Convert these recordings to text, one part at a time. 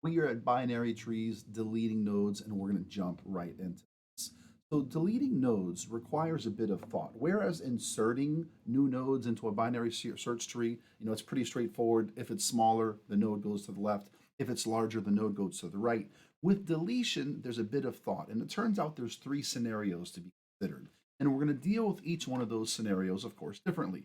We are at binary trees, deleting nodes, and we're going to jump right into this. So deleting nodes requires a bit of thought, whereas inserting new nodes into a binary search tree, it's pretty straightforward. If it's smaller, the node goes to the left. If it's larger, the node goes to the right. With deletion, there's a bit of thought, and it turns out there's three scenarios to be considered. And we're going to deal with each one of those scenarios, of course, differently.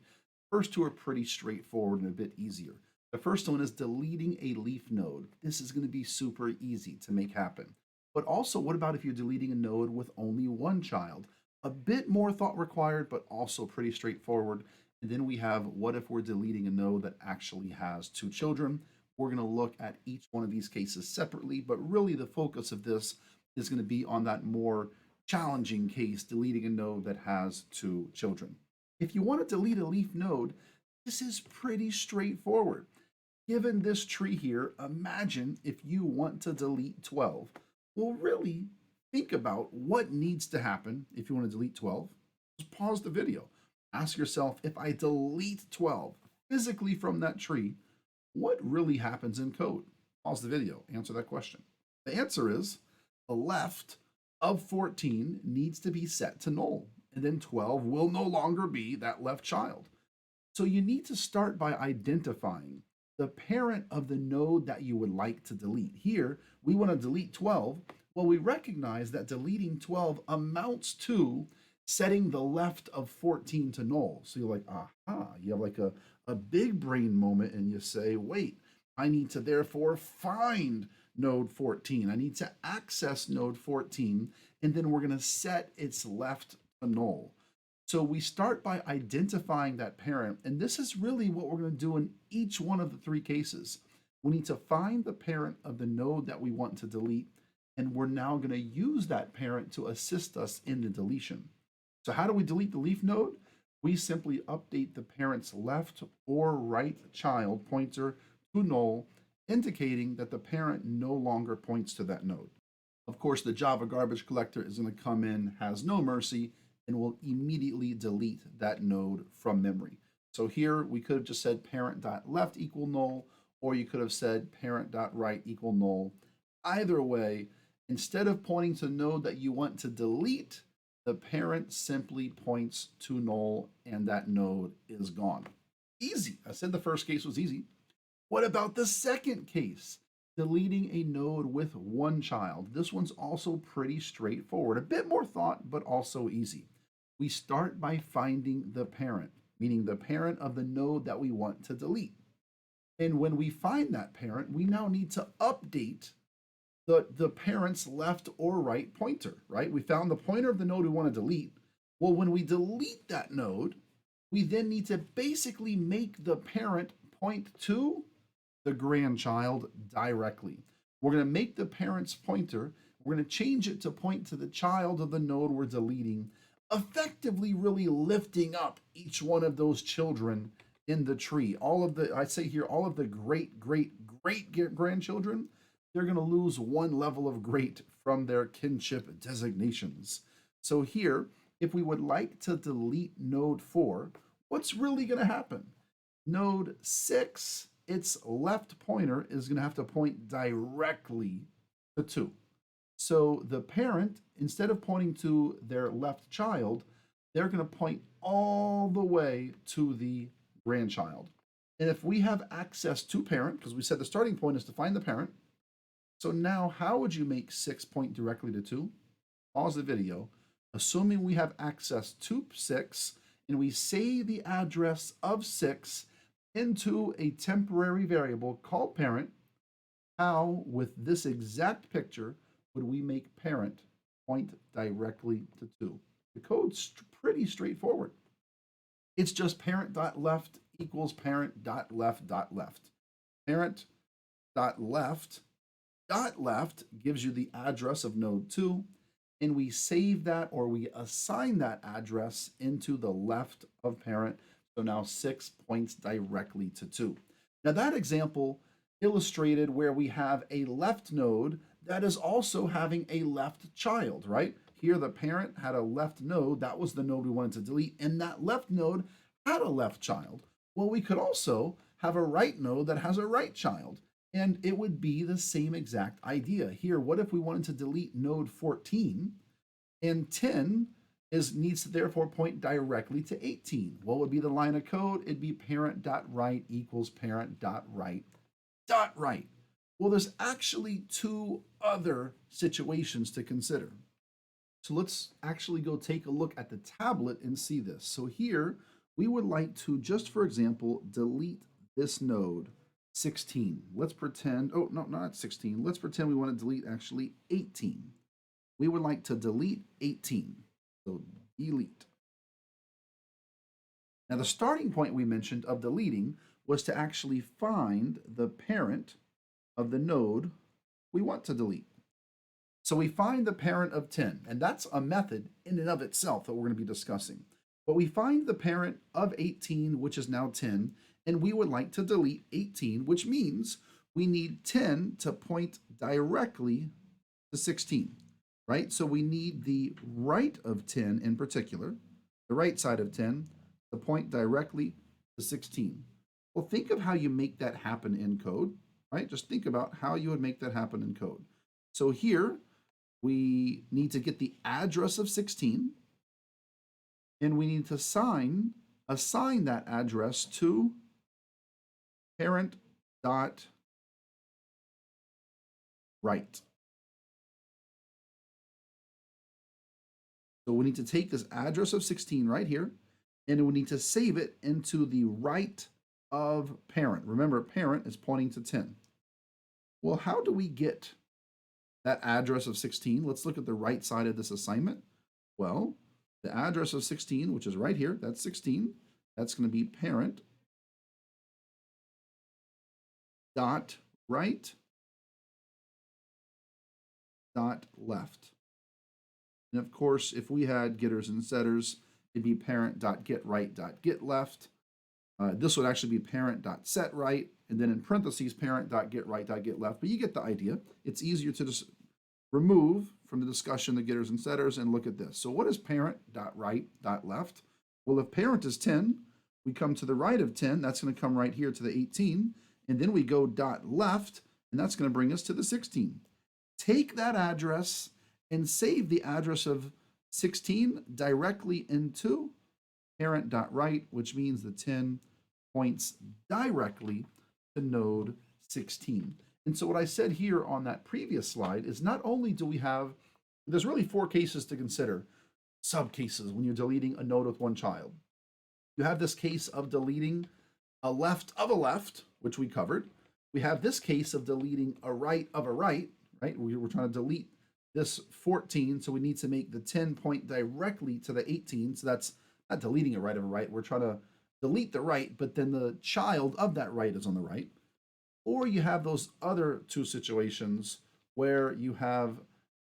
First two are pretty straightforward and a bit easier. The first one is deleting a leaf node. This is going to be super easy to make happen. But also, what about if you're deleting a node with only one child? A bit more thought required, but also pretty straightforward. And then we have, what if we're deleting a node that actually has two children? We're going to look at each one of these cases separately, but really the focus of this is going to be on that more challenging case, deleting a node that has two children. If you want to delete a leaf node, this is pretty straightforward. Given this tree here, imagine if you want to delete 12. Well, really think about what needs to happen if you want to delete 12. Just pause the video. Ask yourself, if I delete 12 physically from that tree, what really happens in code? Pause the video, answer that question. The answer is the left of 14 needs to be set to null, and then 12 will no longer be that left child. So you need to start by identifying the parent of the node that you would like to delete. Here, we want to delete 12. Well, we recognize that deleting 12 amounts to setting the left of 14 to null. So you're like, aha, you have like a big brain moment and you say, wait, I need to therefore find node 14. I need to access node 14, and then we're going to set its left to null. So we start by identifying that parent, and this is really what we're going to do in each one of the three cases. We need to find the parent of the node that we want to delete, and we're now going to use that parent to assist us in the deletion. So how do we delete the leaf node? We simply update the parent's left or right child pointer to null, indicating that the parent no longer points to that node. Of course, the Java garbage collector is going to come in, has no mercy, and will immediately delete that node from memory. So here we could have just said parent.left equal null, or you could have said parent.right equal null. Either way, instead of pointing to the node that you want to delete, the parent simply points to null and that node is gone. Easy. I said the first case was easy. What about the second case? Deleting a node with one child. This one's also pretty straightforward. A bit more thought, but also easy. We start by finding the parent, meaning the parent of the node that we want to delete. And when we find that parent, we now need to update the parent's left or right pointer, right? We found the pointer of the node we want to delete. Well, when we delete that node, we then need to basically make the parent point to the grandchild directly. We're going to make the parent's pointer, we're going to change it to point to the child of the node we're deleting, effectively really lifting up each one of those children in the tree. All of the, I say here, all of the great grandchildren, they're going to lose one level of great from their kinship designations. So here, if we would like to delete node 4, what's really going to happen? Node 6, its left pointer is going to have to point directly to 2. So the parent, instead of pointing to their left child, they're going to point all the way to the grandchild. And if we have access to parent, because we said the starting point is to find the parent, so now how would you make 6 point directly to 2? Pause the video. Assuming we have access to 6, and we save the address of 6 into a temporary variable called parent, how, with this exact picture, would we make parent point directly to 2? The code's pretty straightforward. It's just parent.left equals parent.left.left. Parent.left gives you the address of node 2, and we save that, or we assign that address into the left of parent. So now 6 points directly to 2. Now that example illustrated where we have a left node that is also having a left child, right? Here the parent had a left node, that was the node we wanted to delete, and that left node had a left child. Well, we could also have a right node that has a right child. And it would be the same exact idea. Here, what if we wanted to delete node 14 and 10 needs to therefore point directly to 18? What would be the line of code? It'd be parent.write equals parent.write. Well, there's actually two other situations to consider. So let's actually go take a look at the tablet and see this. So here, we would like to, just for example, delete this node 16. Let's pretend, oh, no, not 16. Let's pretend we want to delete actually 18. We would like to delete 18. So delete. Now the starting point we mentioned of deleting was to actually find the parent of the node we want to delete. So we find the parent of 10, and that's a method in and of itself that we're going to be discussing. But we find the parent of 18, which is now 10, and we would like to delete 18, which means we need 10 to point directly to 16, right? So we need the right of 10 in particular, the right side of 10, to point directly to 16. Well, think of how you make that happen in code, right? Just think about how you would make that happen in code. So here, we need to get the address of 16, and we need to assign that address to parent dot write. So we need to take this address of 16 right here, and we need to save it into the right of parent. Remember, parent is pointing to 10. Well, how do we get that address of 16? Let's look at the right side of this assignment. Well, the address of 16, which is right here, that's 16. That's going to be parent dot right dot left. And of course, if we had getters and setters, it'd be parent.getRight.getLeft. This would actually be parent.setRight, and then in parentheses, parent.getRight.getLeft. But you get the idea. It's easier to just remove from the discussion the getters and setters and look at this. So what is parent.right.left? Well, if parent is 10, we come to the right of 10. That's going to come right here to the 18. And then we go dot left, and that's going to bring us to the 16. Take that address and save the address of 16 directly into parent.write, which means the 10 points directly to node 16. And so what I said here on that previous slide is not only do we have, there's really 4 cases to consider, sub cases when you're deleting a node with one child. You have this case of deleting a left of a left, which we covered. We have this case of deleting a right of a right, right? We're trying to delete this 14, so we need to make the 10 point directly to the 18. So that's not deleting a right of a right. We're trying to delete the right, but then the child of that right is on the right. Or you have those other 2 situations where you have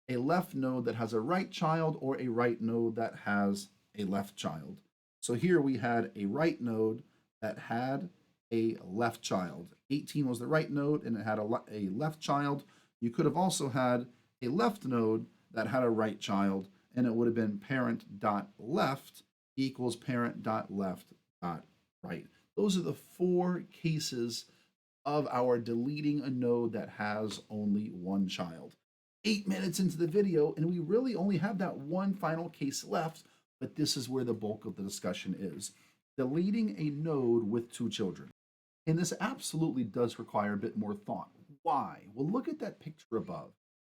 a left node that has a right child or a right node that has a left child. So here we had a right node that had a left child. 18 was the right node and it had a left child. You could have also had a left node that had a right child, and it would have been parent.left equals parent.left.right. Those are the 4 cases of our deleting a node that has only one child. 8 minutes into the video, and we really only have that one final case left, but this is where the bulk of the discussion is. Deleting a node with 2 children. And this absolutely does require a bit more thought. Why? Well, look at that picture above.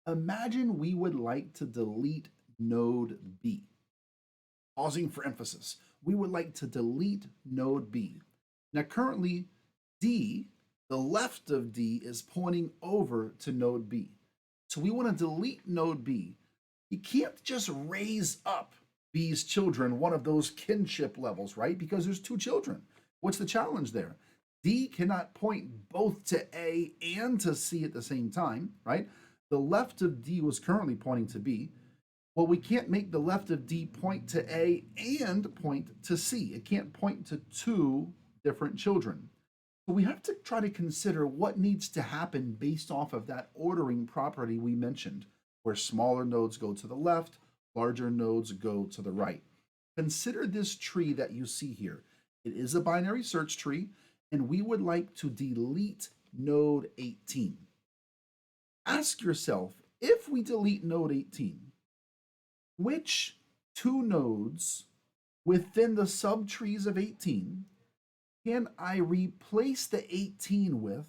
Imagine we would like to delete node B. Pausing for emphasis. We would like to delete node B. Now currently D, the left of D, is pointing over to node B. So we want to delete node B. You can't just raise up B's children one of those kinship levels, right? Because there's 2 children. What's the challenge there? D cannot point both to A and to C at the same time, right? The left of D was currently pointing to B. Well, we can't make the left of D point to A and point to C. It can't point to 2 different children. So we have to try to consider what needs to happen based off of that ordering property we mentioned, where smaller nodes go to the left, larger nodes go to the right. Consider this tree that you see here. It is a binary search tree, and we would like to delete node 18. Ask yourself, if we delete node 18, which two nodes within the subtrees of 18 can I replace the 18 with,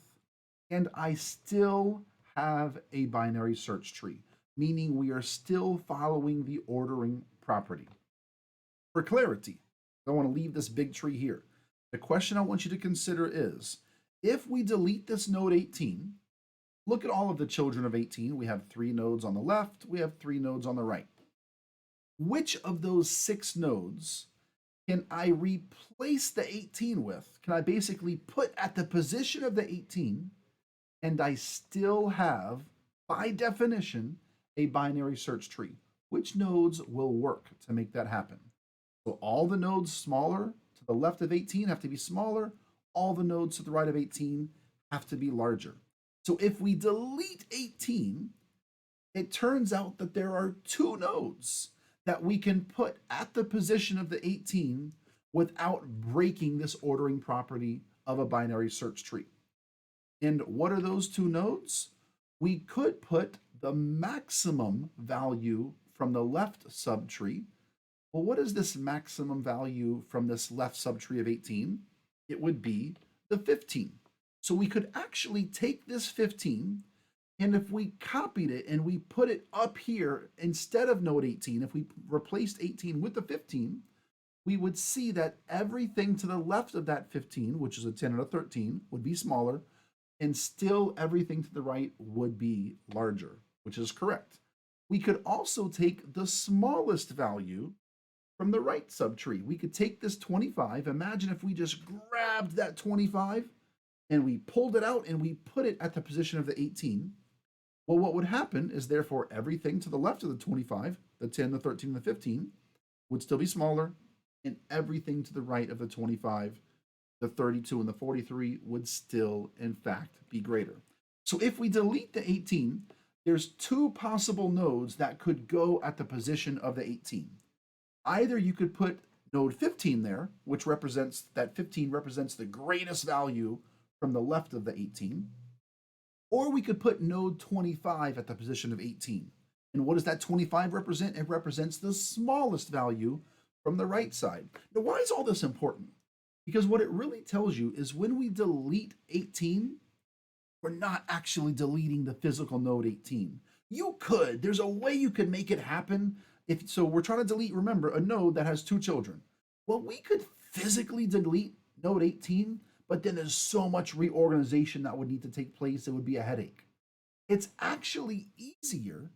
and I still have a binary search tree, meaning we are still following the ordering property. For clarity, I want to leave this big tree here. The question I want you to consider is, if we delete this node 18, look at all of the children of 18. We have 3 nodes on the left, we have 3 nodes on the right. Which of those 6 nodes can I replace the 18 with? Can I basically put at the position of the 18, and I still have, by definition, a binary search tree? Which nodes will work to make that happen? So all the nodes smaller to the left of 18 have to be smaller. All the nodes to the right of 18 have to be larger. So if we delete 18, it turns out that there are 2 nodes that we can put at the position of the 18 without breaking this ordering property of a binary search tree. And what are those 2 nodes? We could put the maximum value from the left subtree. Well, what is this maximum value from this left subtree of 18? It would be the 15. So we could actually take this 15, and if we copied it and we put it up here instead of node 18, if we replaced 18 with the 15, we would see that everything to the left of that 15, which is a 10 and a 13, would be smaller, and still everything to the right would be larger, which is correct. We could also take the smallest value from the right subtree. We could take this 25. Imagine if we just grabbed that 25 and we pulled it out and we put it at the position of the 18. Well, what would happen is therefore everything to the left of the 25, the 10, the 13, and the 15 would still be smaller, and everything to the right of the 25, the 32, and the 43 would still, in fact, be greater. So if we delete the 18, there's 2 possible nodes that could go at the position of the 18. Either you could put node 15 there, which represents, that 15 represents the greatest value from the left of the 18, or we could put node 25 at the position of 18. And what does that 25 represent? It represents the smallest value from the right side. Now, why is all this important? Because what it really tells you is when we delete 18, we're not actually deleting the physical node 18. You could, there's a way you could make it happen. So we're trying to delete, remember, a node that has 2 children. Well, we could physically delete node 18, but then there's so much reorganization that would need to take place, it would be a headache. It's actually easier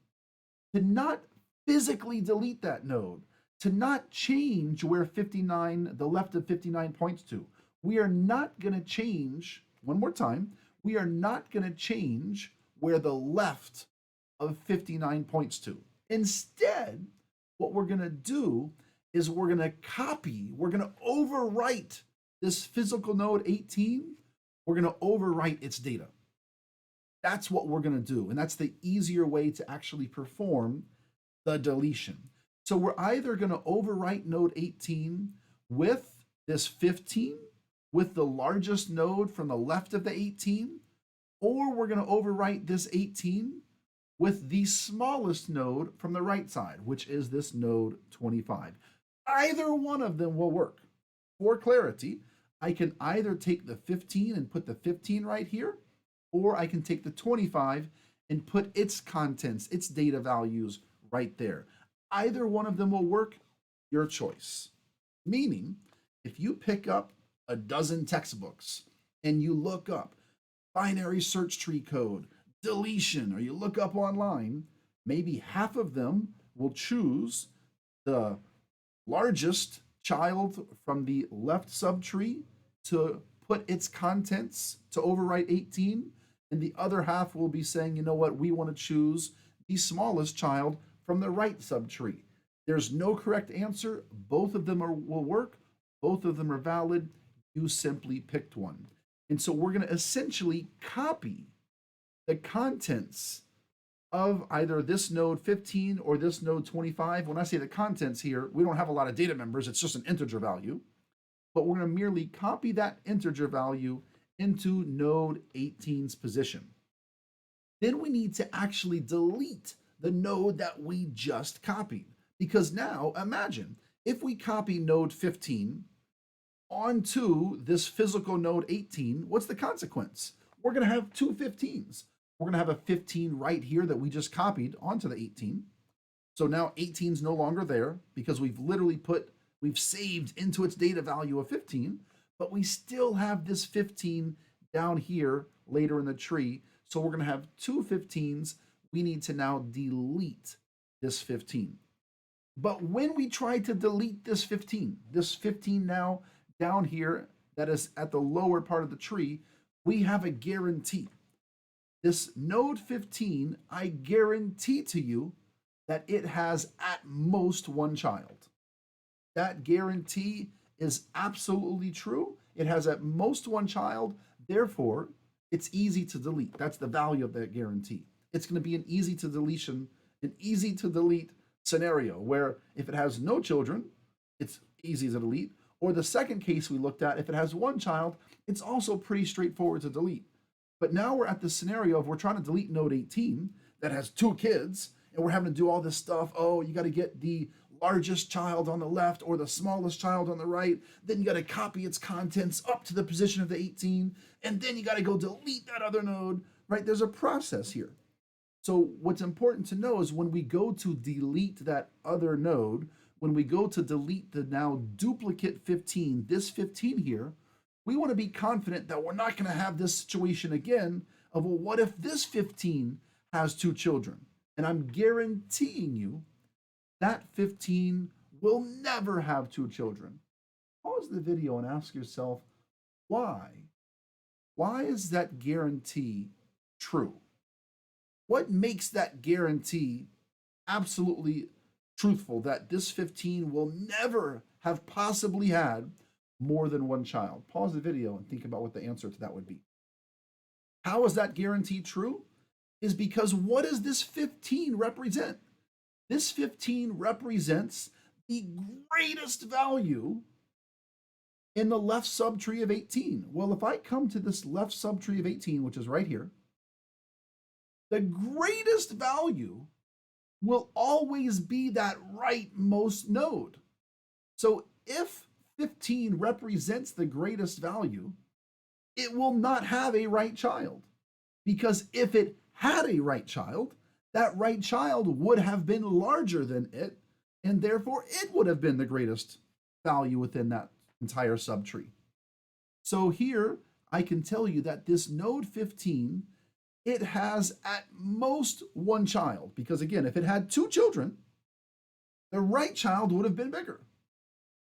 to not physically delete that node, to not change where 59, the left of 59 points to. We are not going to change, one more time, we are not going to change where the left of 59 points to. Instead, what we're going to do is we're going to copy, we're going to overwrite this physical node 18, we're going to overwrite its data. That's what we're going to do, and that's the easier way to actually perform the deletion. So we're either going to overwrite node 18 with this 15, with the largest node from the left of the 18, or we're going to overwrite this 18 with the smallest node from the right side, which is this node 25. Either one of them will work. For clarity, I can either take the 15 and put the 15 right here, or I can take the 25 and put its contents, its data values right there. Either one of them will work, your choice. Meaning, if you pick up a dozen textbooks and you look up binary search tree code, deletion, or you look up online, maybe half of them will choose the largest child from the left subtree to put its contents to overwrite 18, and the other half will be saying, you know what, we want to choose the smallest child from the right subtree. There's no correct answer. Both of them will work. Both of them are valid. You simply picked one. And so we're going to essentially copy the contents of either this node 15 or this node 25. When I say the contents here, we don't have a lot of data members. It's just an integer value. But we're going to merely copy that integer value into node 18's position. Then we need to actually delete the node that we just copied. Because now imagine if we copy node 15 onto this physical node 18, what's the consequence? We're going to have two 15s. We're going to have a 15 right here that we just copied onto the 18. So now 18 is no longer there because we've saved into its data value of 15, but we still have this 15 down here later in the tree. So we're going to have two 15s. We need to now delete this 15. But when we try to delete this 15 now down here that is at the lower part of the tree, we have a guarantee. This node 15, I guarantee to you that it has at most one child. That guarantee is absolutely true. It has at most one child. Therefore, it's easy to delete. That's the value of that guarantee. It's going to be an easy to delete scenario where if it has no children, it's easy to delete. Or the second case we looked at, if it has one child, it's also pretty straightforward to delete. But now we're at the scenario of we're trying to delete node 18 that has two kids, and we're having to do all this stuff. Oh, you got to get the largest child on the left or the smallest child on the right. Then you got to copy its contents up to the position of the 18, and then you got to go delete that other node, right? There's a process here. So what's important to know is when we go to delete that other node, when we go to delete the now duplicate 15, this 15 here, we want to be confident that we're not going to have this situation again of, well, what if this 15 has two children? And I'm guaranteeing you that 15 will never have two children. Pause the video and ask yourself, why? Why is that guarantee true? What makes that guarantee absolutely truthful that this 15 will never have possibly had more than one child? Pause the video and think about what the answer to that would be. How is that guarantee true? Is because what does this 15 represent? This 15 represents the greatest value in the left subtree of 18. Well, if I come to this left subtree of 18, which is right here, the greatest value will always be that rightmost node. So if 15 represents the greatest value, it will not have a right child. Because if it had a right child, that right child would have been larger than it, and therefore it would have been the greatest value within that entire subtree. So here I can tell you that this node 15, it has at most one child, because again, if it had two children, the right child would have been bigger.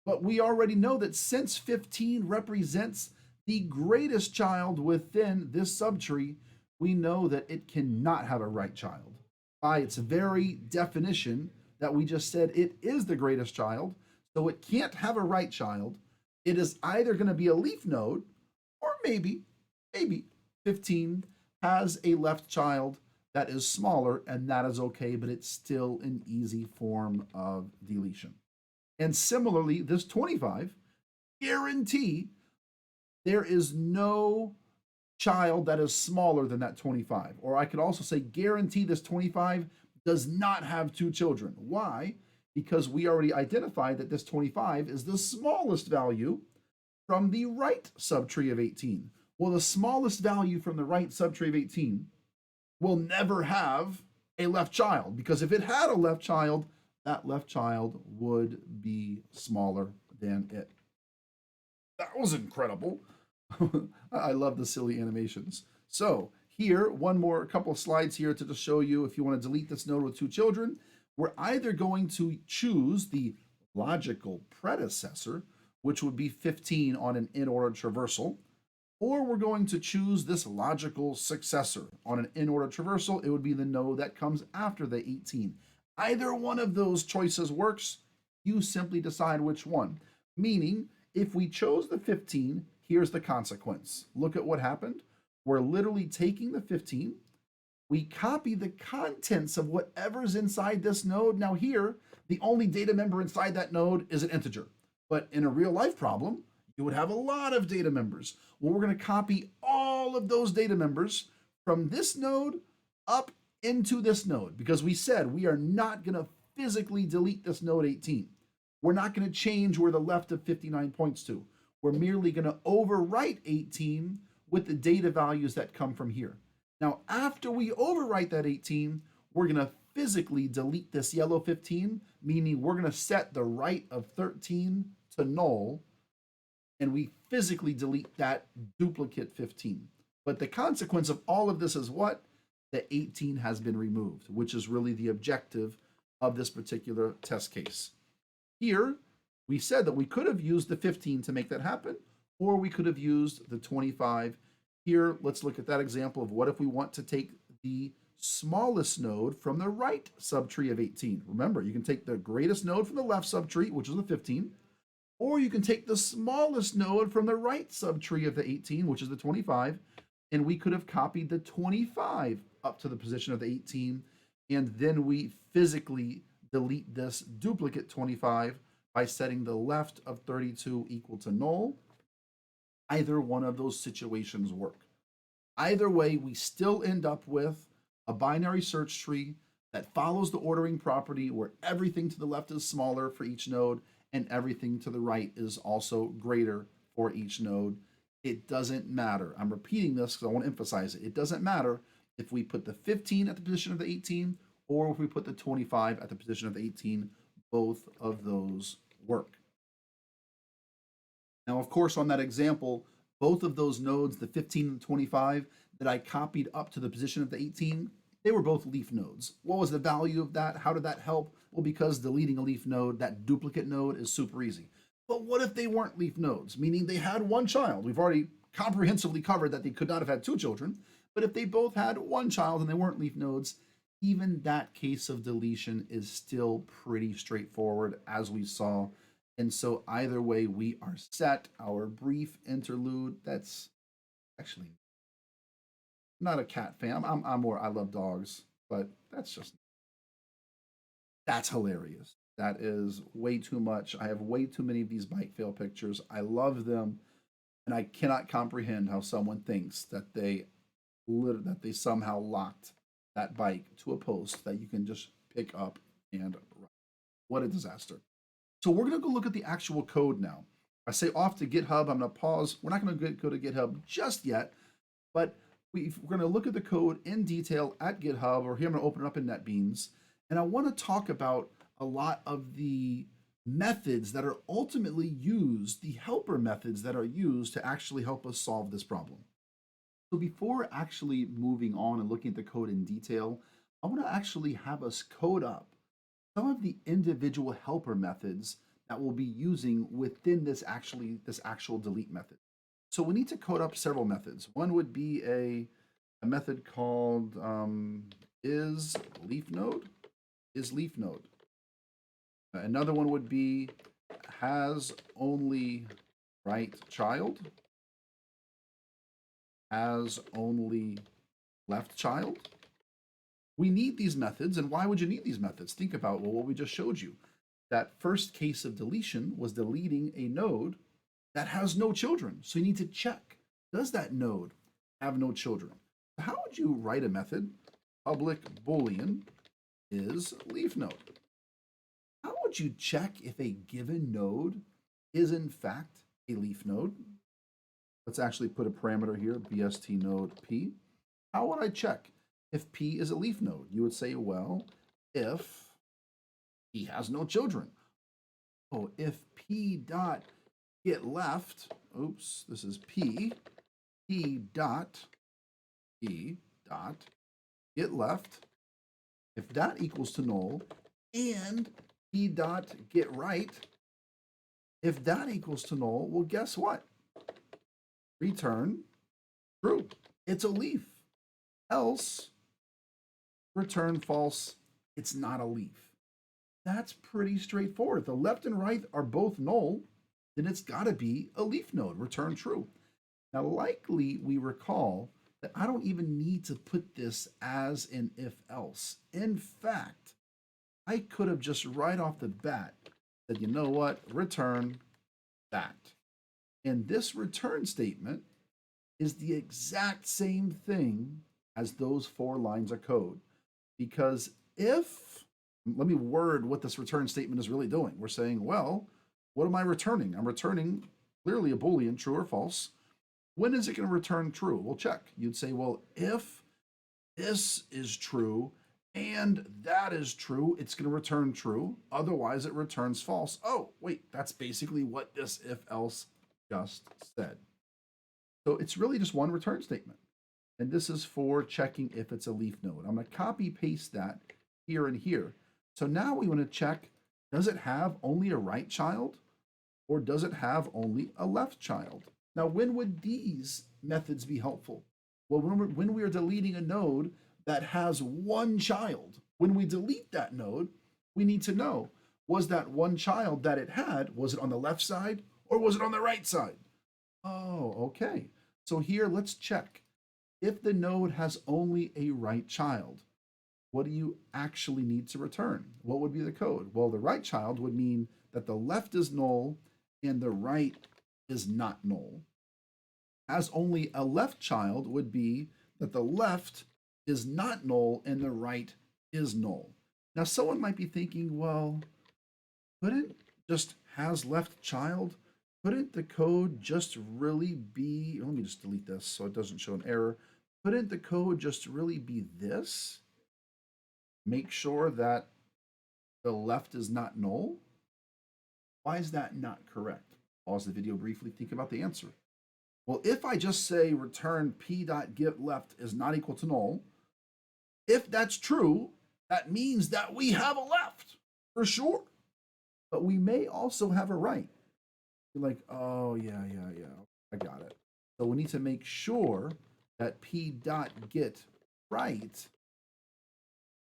But we already know that since 15 represents the greatest child within this subtree, we know that it cannot have a right child. By its very definition that we just said, it is the greatest child, so it can't have a right child. It is either going to be a leaf node, or maybe 15 has a left child that is smaller, and that is okay, but it's still an easy form of deletion. And similarly, this 25, guarantee there is no child that is smaller than that 25. Or I could also say guarantee this 25 does not have two children. Why? Because we already identified that this 25 is the smallest value from the right subtree of 18. Well, the smallest value from the right subtree of 18 will never have a left child, because if it had a left child, that left child would be smaller than it. That was incredible. I love the silly animations. So here, couple of slides here to just show you if you want to delete this node with two children, we're either going to choose the logical predecessor, which would be 15 on an in-order traversal, or we're going to choose this logical successor. On an in-order traversal, it would be the node that comes after the 18. Either one of those choices works. You simply decide which one. Meaning, if we chose the 15, here's the consequence. Look at what happened. We're literally taking the 15. We copy the contents of whatever's inside this node. Now here, the only data member inside that node is an integer. But in a real life problem, You would have a lot of data members. Well, we're going to copy all of those data members from this node up into this node because we said we are not going to physically delete this node 18. We're not going to change where the left of 59 points to. We're merely going to overwrite 18 with the data values that come from here. Now, after we overwrite that 18, we're going to physically delete this yellow 15, meaning we're going to set the right of 13 to null, and we physically delete that duplicate 15. But the consequence of all of this is what? The 18 has been removed, which is really the objective of this particular test case. Here, we said that we could have used the 15 to make that happen, or we could have used the 25. Here, let's look at that example of what if we want to take the smallest node from the right subtree of 18. Remember, you can take the greatest node from the left subtree, which is the 15, or you can take the smallest node from the right subtree of the 18, which is the 25, and we could have copied the 25 up to the position of the 18, and then we physically delete this duplicate 25 by setting the left of 32 equal to null. Either one of those situations work. Either way, we still end up with a binary search tree that follows the ordering property where everything to the left is smaller for each node and everything to the right is also greater for each node. It doesn't matter. I'm repeating this because I want to emphasize it. It doesn't matter if we put the 15 at the position of the 18 or if we put the 25 at the position of the 18. Both of those work. Now, of course, on that example, both of those nodes, the 15 and the 25, that I copied up to the position of the 18, they were both leaf nodes. What was the value of that? How did that help? Well, because deleting a leaf node, that duplicate node, is super easy. But what if they weren't leaf nodes, meaning they had one child? We've already comprehensively covered that they could not have had two children. But if they both had one child and they weren't leaf nodes, even that case of deletion is still pretty straightforward, as we saw. And so either way, we are set. Our brief interlude, that's actually not a cat fan. I'm more, I love dogs, but that's hilarious. That is way too much. I have way too many of these bike fail pictures. I love them, and I cannot comprehend how someone thinks that they somehow locked that bike to a post that you can just pick up and ride. What a disaster. So we're going to go look at the actual code now. I say off to GitHub. I'm going to pause. We're not going to go to GitHub just yet, but we're going to look at the code in detail at GitHub, or here I'm going to open it up in NetBeans. And I want to talk about a lot of the methods that are ultimately used, the helper methods that are used to actually help us solve this problem. So before actually moving on and looking at the code in detail, I want to actually have us code up some of the individual helper methods that we'll be using within this actual delete method. So we need to code up several methods. One would be a method called isLeafNode. Another one would be has only right child, has only left child. We need these methods, and why would you need these methods? Think about what we just showed you. That first case of deletion was deleting a node that has no children. So you need to check, does that node have no children? How would you write a method? Public boolean is leaf node. How would you check if a given node is in fact a leaf node? Let's actually put a parameter here, bst node p. How would I check if p is a leaf node? You would say, well, if p has no children. Oh, if p dot get left, oops, this is p dot get left, if that equals to null, and p dot get right, if that equals to null, well, guess what? Return true. It's a leaf. Else, return false. It's not a leaf. That's pretty straightforward. If the left and right are both null, then it's got to be a leaf node. Return true. Now, likely we recall that I don't even need to put this as an if else. In fact, I could have just right off the bat said, you know what, return that. And this return statement is the exact same thing as those 4 lines of code. Because if, let me word what this return statement is really doing. We're saying, well, what am I returning? I'm returning clearly a Boolean, true or false. When is it going to return true? We'll check. You'd say, well, if this is true and that is true, it's going to return true. Otherwise, it returns false. Oh, wait, that's basically what this if else just said. So it's really just one return statement. And this is for checking if it's a leaf node. I'm going to copy paste that here and here. So now we want to check, does it have only a right child or does it have only a left child? Now, when would these methods be helpful? Well, when we are deleting a node that has one child, when we delete that node, we need to know, was that one child that it had, was it on the left side or was it on the right side? Oh, okay. So here, let's check. If the node has only a right child, what do you actually need to return? What would be the code? Well, the right child would mean that the left is null and the right is not null. As only a left child would be that the left is not null and the right is null. Now, someone might be thinking, well, couldn't just has left child? Couldn't the code just really be, let me just delete this so it doesn't show an error. Couldn't the code just really be this? Make sure that the left is not null? Why is that not correct? Pause the video briefly, think about the answer. Well, if I just say return p.getLeft is not equal to null, if that's true, that means that we have a left for sure. But we may also have a right. You're like, oh, yeah, I got it. So we need to make sure that p.getRight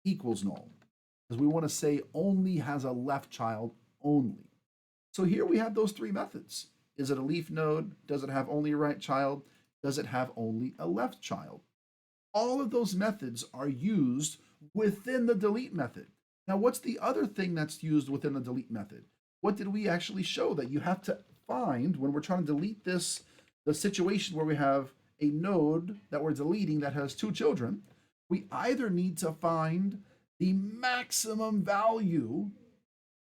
equals null. Because we want to say only has a left child only. So here we have those 3 methods. Is it a leaf node? Does it have only a right child? Does it have only a left child? All of those methods are used within the delete method. Now, what's the other thing that's used within the delete method? What did we actually show that you have to find when we're trying to delete this, the situation where we have a node that we're deleting that has 2 children? We either need to find the maximum value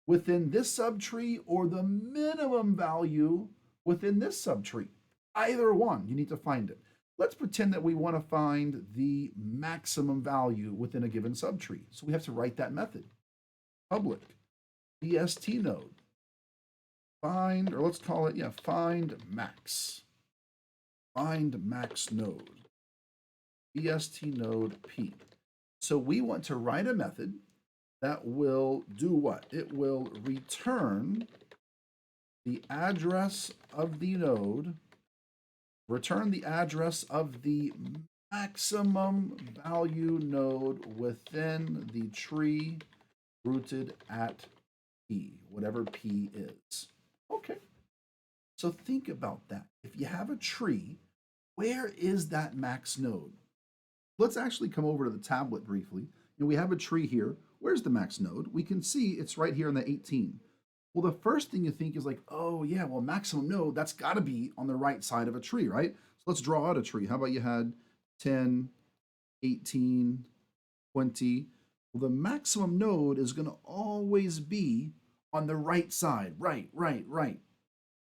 within this subtree or the minimum value within this subtree. Either one, you need to find it. Let's pretend that we want to find the maximum value within a given subtree. So we have to write that method. Public bst node find, or let's call it, find max. Find max node. bst node p. So we want to write a method that will do what? It will return the address of the node, return the address of the maximum value node within the tree rooted at p, whatever p is. Okay, so think about that. If you have a tree, where is that max node? Let's actually come over to the tablet briefly. And we have a tree here. Where's the max node? We can see it's right here in the 18. Well, the first thing you think is like, oh yeah, well, maximum node, that's gotta be on the right side of a tree, right? So let's draw out a tree. How about you had 10, 18, 20. Well, the maximum node is gonna always be on the right side, right.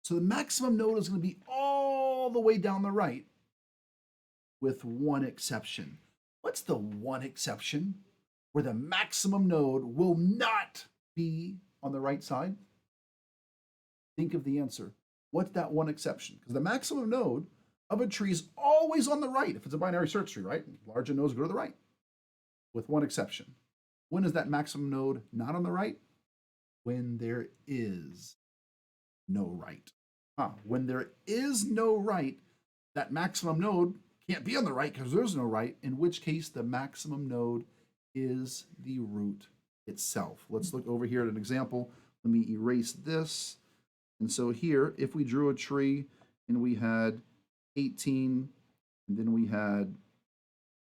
So the maximum node is gonna be all the way down the right with one exception. What's the one exception? Where the maximum node will not be on the right side? Think of the answer. What's that one exception? Because the maximum node of a tree is always on the right. If it's a binary search tree, right? Larger nodes go to the right, with one exception. When is that maximum node not on the right? When there is no right. When there is no right, that maximum node can't be on the right because there's no right, in which case the maximum node is the root itself. Let's look over here at an example. Let me erase this. And so here, if we drew a tree and we had 18, and then we had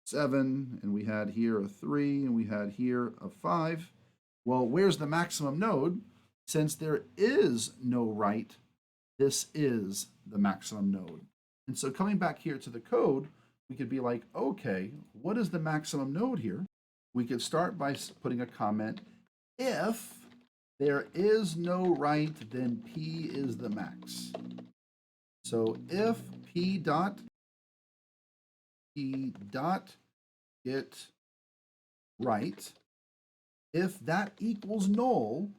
7, and we had here a 3, and we had here a 5, well, where's the maximum node? Since there is no right, this is the maximum node. And so coming back here to the code, we could be like, okay, what is the maximum node here? We could start by putting a comment. If there is no right, then P is the max. So if P dot get right, if that equals null,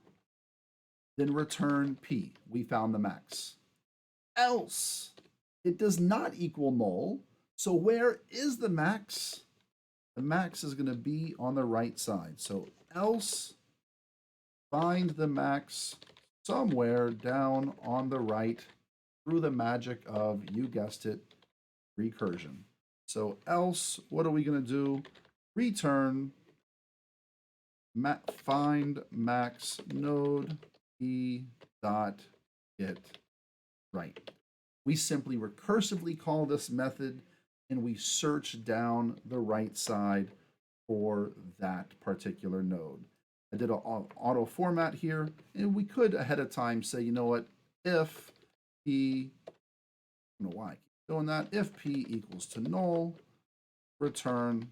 then return P. We found the max. Else, it does not equal null. So where is the max? The max is going to be on the right side. So else, find the max somewhere down on the right through the magic of, you guessed it, recursion. So else, what are we going to do? Return find max node P dot get right. We simply recursively call this method and we search down the right side for that particular node. I did an auto format here, and we could ahead of time say, you know what, if P, I don't know why I keep doing that, if P equals to null, return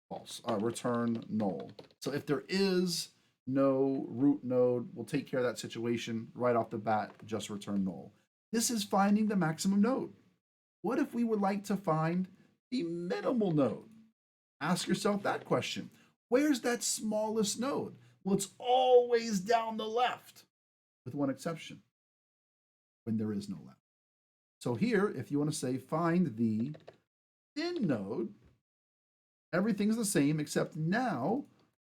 false, return null. So if there is no root node, we'll take care of that situation right off the bat, just return null. This is finding the maximum node. What if we would like to find the minimal node? Ask yourself that question. Where's that smallest node? Well, it's always down the left, with one exception, when there is no left. So here, if you want to say find the thin node, everything's the same, except now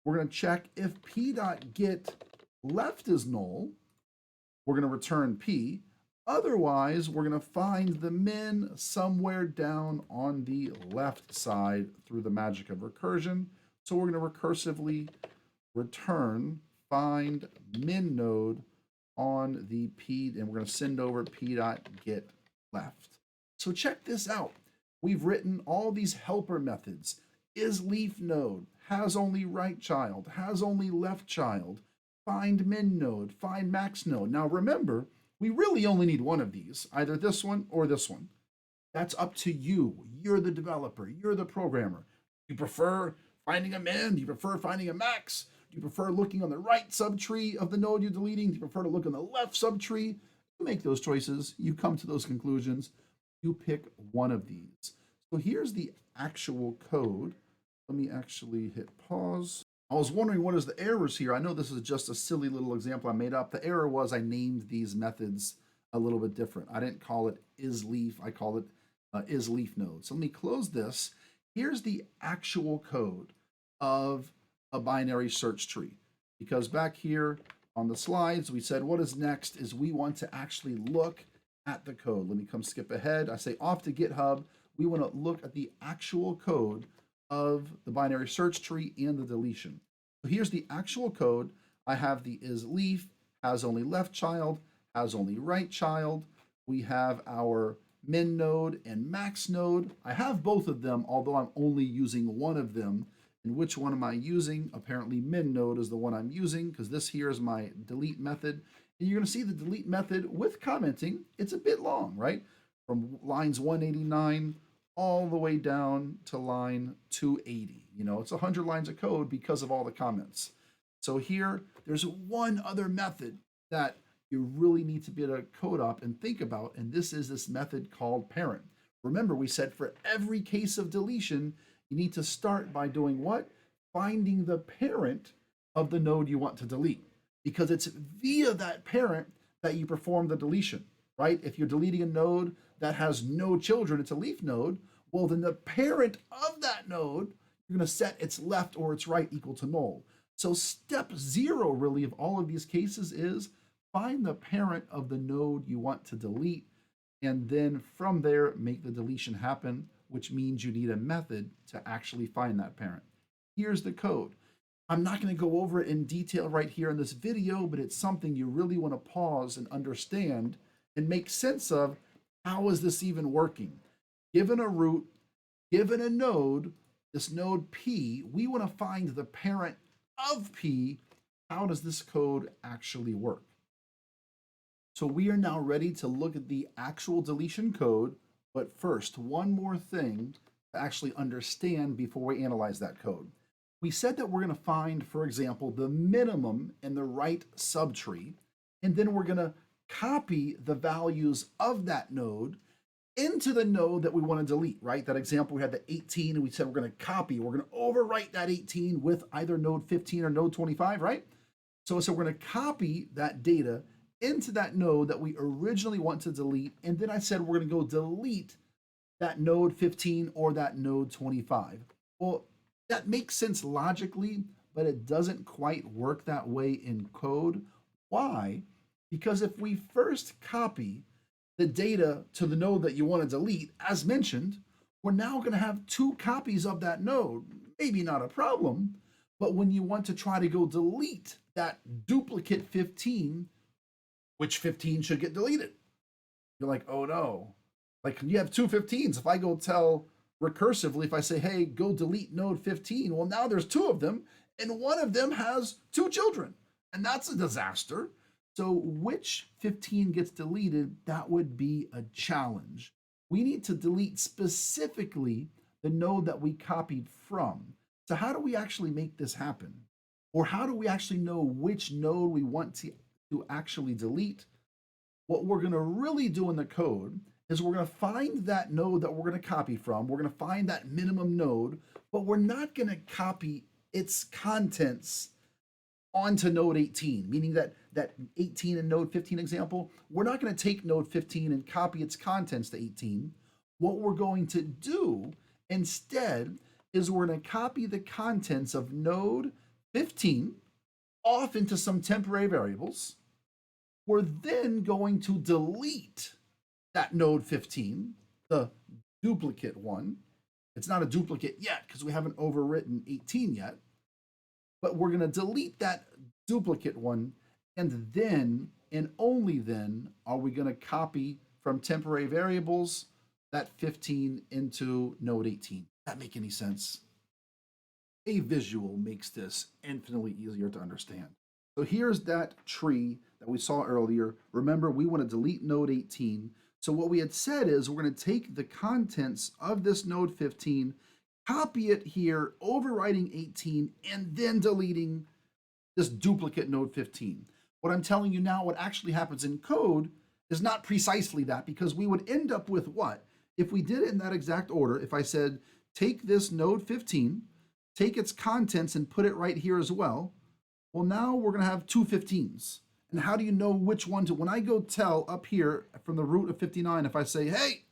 we're going to check if P.get left is null. We're going to return P. Otherwise, we're going to find the min somewhere down on the left side through the magic of recursion. So we're going to recursively return find min node on the P, and we're going to send over P.get left. So check this out. We've written all these helper methods. Is leaf node, has only right child, has only left child, find min node, find max node. Now remember, we really only need one of these, either this one or this one. That's up to you. You're the developer. You're the programmer. Do you prefer finding a min? Do you prefer finding a max? Do you prefer looking on the right subtree of the node you're deleting? Do you prefer to look on the left subtree? You make those choices. You come to those conclusions. You pick one of these. So here's the actual code. Let me actually hit pause. I was wondering what is the errors here. I know this is just a silly little example I made up. The error was I named these methods a little bit different. I didn't call it isLeaf. I called it isLeaf node. So let me close this. Here's the actual code of a binary search tree. Because back here on the slides, we said what is next is we want to actually look at the code. Let me come skip ahead. I say off to GitHub. We want to look at the actual code of the binary search tree and the deletion. So here's the actual code. I have the isLeaf, has only left child, has only right child. We have our min node and max node. I have both of them, although I'm only using one of them. And which one am I using? Apparently min node is the one I'm using because this here is my delete method. And you're going to see the delete method with commenting. It's a bit long, right? From lines 189 all the way down to line 280. You know, it's 100 lines of code because of all the comments. So here, there's one other method that you really need to be able to code up and think about, and this is this method called parent. Remember, we said for every case of deletion, you need to start by doing what? Finding the parent of the node you want to delete, because it's via that parent that you perform the deletion, right? If you're deleting a node that has no children, it's a leaf node, well, then the parent of that node, you're going to set its left or its right equal to null. So step 0 really of all of these cases is find the parent of the node you want to delete, and then from there, make the deletion happen, which means you need a method to actually find that parent. Here's the code. I'm not going to go over it in detail right here in this video, but it's something you really want to pause and understand and make sense of. How is this even working? Given a root, given a node, this node P, we want to find the parent of P. How does this code actually work? So we are now ready to look at the actual deletion code, but first, one more thing to actually understand before we analyze that code. We said that we're going to find, for example, the minimum in the right subtree, and then we're going to copy the values of that node into the node that we want to delete, right? That example, we had the 18 and we said we're going to copy, we're going to overwrite that 18 with either node 15 or node 25, right? So we're going to copy that data into that node that we originally want to delete. And then I said we're going to go delete that node 15 or that node 25. Well, that makes sense logically, but it doesn't quite work that way in code. Why? Because if we first copy the data to the node that you want to delete, as mentioned, we're now going to have two copies of that node. Maybe not a problem, but when you want to try to go delete that duplicate 15, which 15 should get deleted? You're like, oh no. Like you have two 15s. If I go tell recursively, if I say, hey, go delete node 15, well, now there's two of them, and one of them has two children, and that's a disaster. So which 15 gets deleted, that would be a challenge. We need to delete specifically the node that we copied from. So how do we actually make this happen? Or how do we actually know which node we want to actually delete? What we're going to really do in the code is we're going to find that node that we're going to copy from. We're going to find that minimum node, but we're not going to copy its contents onto node 18, meaning that 18 and node 15 example, we're not going to take node 15 and copy its contents to 18. What we're going to do instead is we're going to copy the contents of node 15 off into some temporary variables. We're then going to delete that node 15, the duplicate one. It's not a duplicate yet because we haven't overwritten 18 yet, but we're going to delete that duplicate one, and then and only then are we going to copy from temporary variables that 15 into node 18. That make any sense? A visual makes this infinitely easier to understand. So here's that tree that we saw earlier. Remember, we want to delete node 18. So what we had said is we're going to take the contents of this node 15, copy it here, overwriting 18, and then deleting this duplicate node 15. What I'm telling you now, what actually happens in code is not precisely that, because we would end up with what? If we did it in that exact order, if I said, take this node 15, take its contents and put it right here as well, well, now we're going to have two 15s. And how do you know which one to? When I go tell up here from the root of 59, if I say, hey,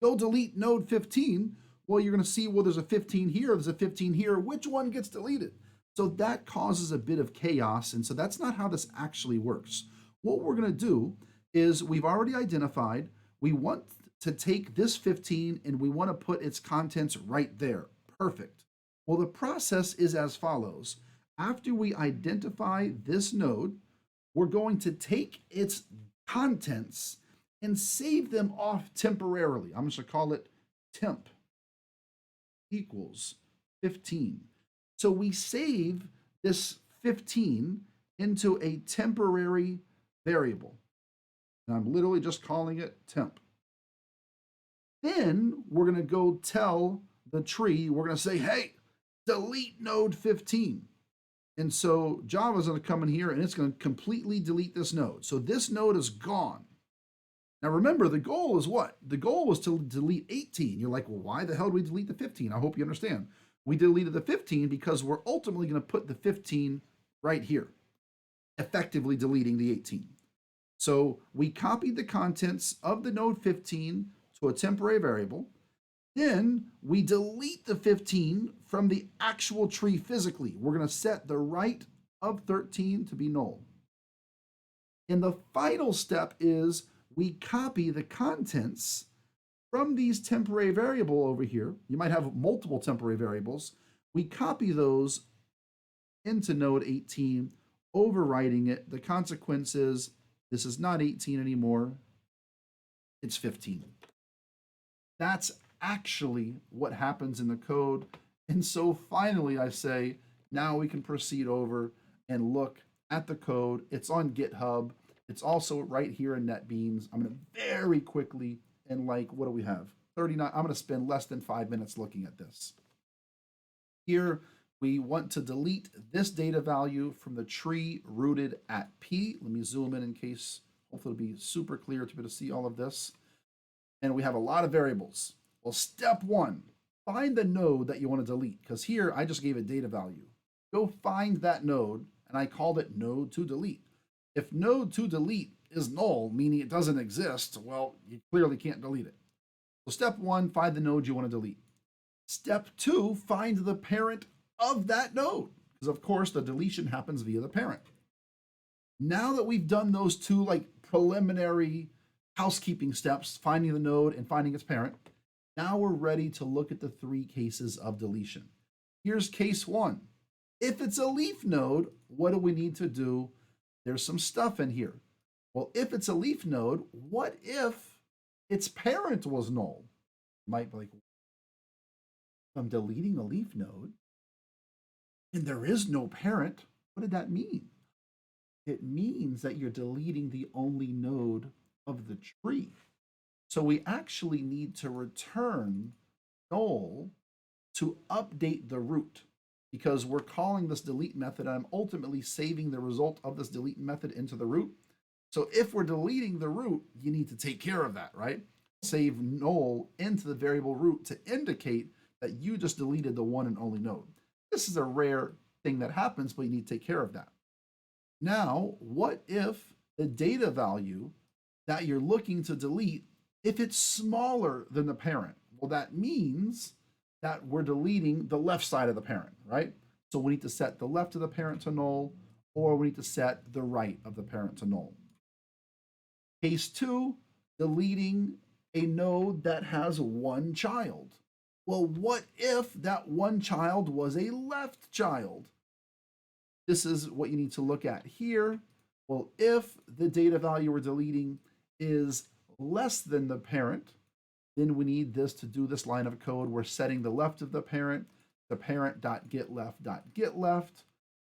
go delete node 15, well, you're going to see, well, there's a 15 here, there's a 15 here. Which one gets deleted? So that causes a bit of chaos. And so that's not how this actually works. What we're going to do is we've already identified we want to take this 15 and we want to put its contents right there. Perfect. Well, the process is as follows. After we identify this node, we're going to take its contents and save them off temporarily. I'm just going to call it temp equals 15. So we save this 15 into a temporary variable. And I'm literally just calling it temp. Then we're going to go tell the tree, we're going to say, hey, delete node 15. And so Java's going to come in here and it's going to completely delete this node. So this node is gone. Now remember, the goal is what? The goal was to delete 18. You're like, well, why the hell did we delete the 15? I hope you understand. We deleted the 15 because we're ultimately going to put the 15 right here, effectively deleting the 18. So we copied the contents of the node 15 to a temporary variable. Then we delete the 15 from the actual tree physically. We're going to set the right of 13 to be null. And the final step is we copy the contents from these temporary variable over here. You might have multiple temporary variables. We copy those into node 18, overwriting it. The consequence is this is not 18 anymore. It's 15. That's actually what happens in the code. And so finally I say, now we can proceed over and look at the code. It's on GitHub. It's also right here in NetBeans. I'm going to very quickly, and like, what do we have? 39. I'm going to spend less than 5 minutes looking at this. Here, we want to delete this data value from the tree rooted at P. Let me zoom in case, hopefully it'll be super clear to be able to see all of this. And we have a lot of variables. Well, step one, find the node that you want to delete, because here I just gave it data value. Go find that node, and I called it node to delete. If node to delete is null, meaning it doesn't exist, well, you clearly can't delete it. So step one, find the node you want to delete. Step two, find the parent of that node, because of course the deletion happens via the parent. Now that we've done those two like preliminary housekeeping steps, finding the node and finding its parent, now we're ready to look at the 3 cases of deletion. Here's case 1. If it's a leaf node, what do we need to do? There's some stuff in here. Well, if it's a leaf node, what if its parent was null? You might be like, I'm deleting a leaf node and there is no parent. What did that mean? It means that you're deleting the only node of the tree. So we actually need to return null to update the root, because we're calling this delete method and I'm ultimately saving the result of this delete method into the root. So if we're deleting the root, you need to take care of that, right? Save null into the variable root to indicate that you just deleted the one and only node. This is a rare thing that happens, but you need to take care of that. Now, what if the data value that you're looking to delete, if it's smaller than the parent? Well, that means that we're deleting the left side of the parent, right? So we need to set the left of the parent to null, or we need to set the right of the parent to null. Case 2, deleting a node that has one child. Well, what if that one child was a left child? This is what you need to look at here. Well, if the data value we're deleting is less than the parent, then we need this to do this line of code. We're setting the left of the parent to parent.getLeft.getLeft.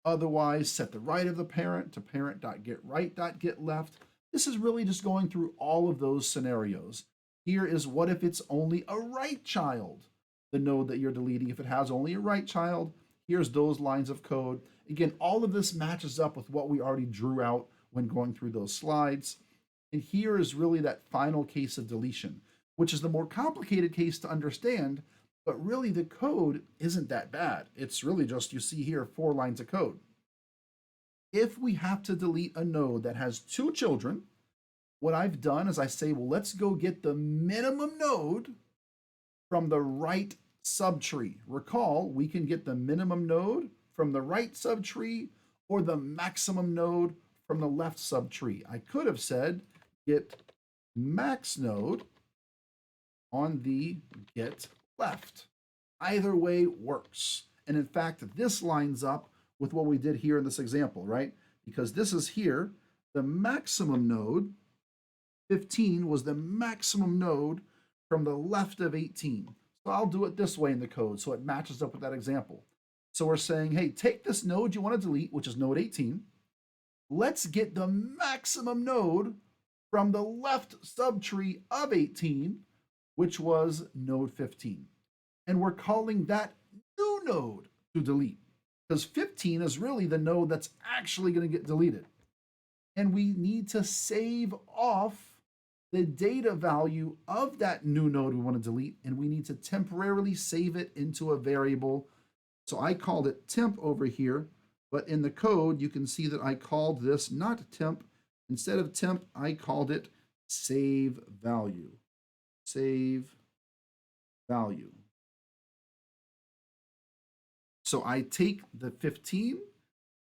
Otherwise, set the right of the parent to parent.getRight.getLeft. This is really just going through all of those scenarios. Here is what if it's only a right child, the node that you're deleting. If it has only a right child, here's those lines of code. Again, all of this matches up with what we already drew out when going through those slides. And here is really that final case of deletion, which is the more complicated case to understand, but really the code isn't that bad. It's really just, you see here, 4 lines of code. If we have to delete a node that has 2 children, what I've done is I say, well, let's go get the minimum node from the right subtree. Recall, we can get the minimum node from the right subtree or the maximum node from the left subtree. I could have said get max node on the get left. Either way works. And in fact, this lines up with what we did here in this example, right? Because this is here, the maximum node, 15 was the maximum node from the left of 18. So I'll do it this way in the code so it matches up with that example. So we're saying, hey, take this node you want to delete, which is node 18. Let's get the maximum node from the left subtree of 18, which was node 15. And we're calling that new node to delete, because 15 is really the node that's actually going to get deleted. And we need to save off the data value of that new node we want to delete, and we need to temporarily save it into a variable. So I called it temp over here, but in the code, you can see that I called this not temp. Instead of temp, I called it save value. Save value. So I take the 15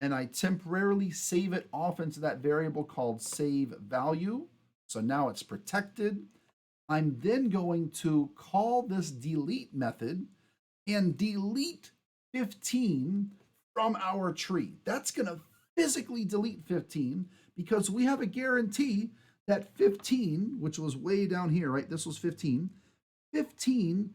and I temporarily save it off into that variable called save value. So now it's protected. I'm then going to call this delete method and delete 15 from our tree. That's going to physically delete 15 because we have a guarantee that 15, which was way down here, right? This was 15. 15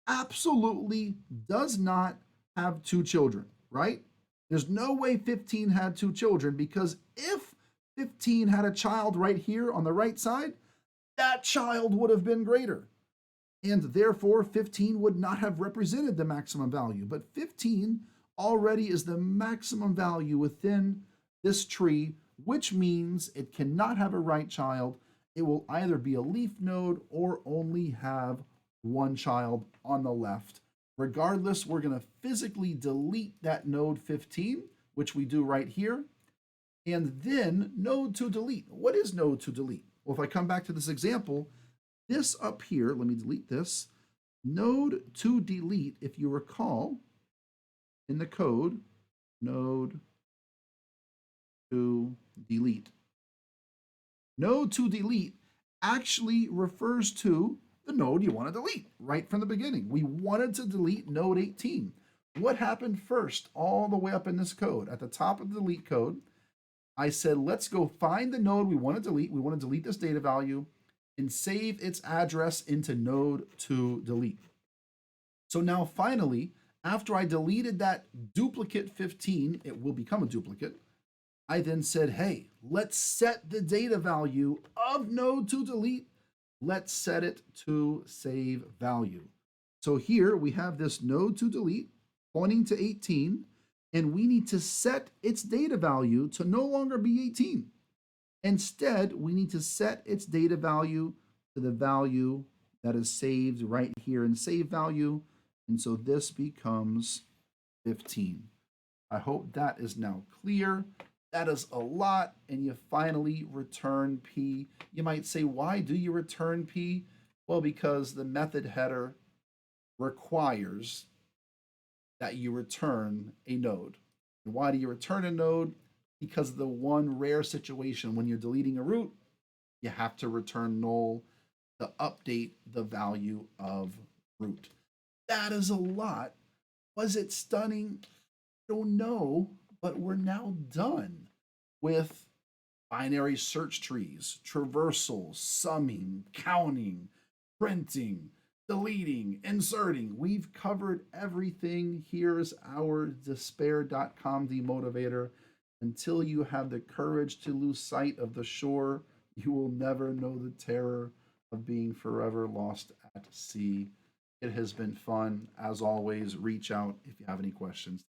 absolutely does not have 2 children, right? There's no way 15 had 2 children, because if 15 had a child right here on the right side, that child would have been greater. And therefore, 15 would not have represented the maximum value. But 15 already is the maximum value within this tree, which means it cannot have a right child. It will either be a leaf node or only have one child on the left. Regardless, we're going to physically delete that node 15, which we do right here. And then node to delete. What is node to delete? Well, if I come back to this example, this up here, let me delete this. Node to delete, if you recall, in the code, node to delete. Node to delete actually refers to the node you want to delete right from the beginning. We wanted to delete node 18. What happened first all the way up in this code? At the top of the delete code, I said, let's go find the node we want to delete. We want to delete this data value and save its address into node to delete. So now finally, after I deleted that duplicate 15, it will become a duplicate. I then said, hey, let's set the data value of node to delete. Let's set it to save value. So here we have this node to delete pointing to 18, and we need to set its data value to no longer be 18. Instead, we need to set its data value to the value that is saved right here in save value. And so this becomes 15. I hope that is now clear. That is a lot, and you finally return P. You might say, why do you return P? Well, because the method header requires that you return a node. And why do you return a node? Because of the one rare situation when you're deleting a root, you have to return null to update the value of root. That is a lot. Was it stunning? I don't know, but we're now done with binary search trees, traversals, summing, counting, printing, deleting, inserting. We've covered everything. Here's our despair.com demotivator. Until you have the courage to lose sight of the shore, you will never know the terror of being forever lost at sea. It has been fun. As always, reach out if you have any questions.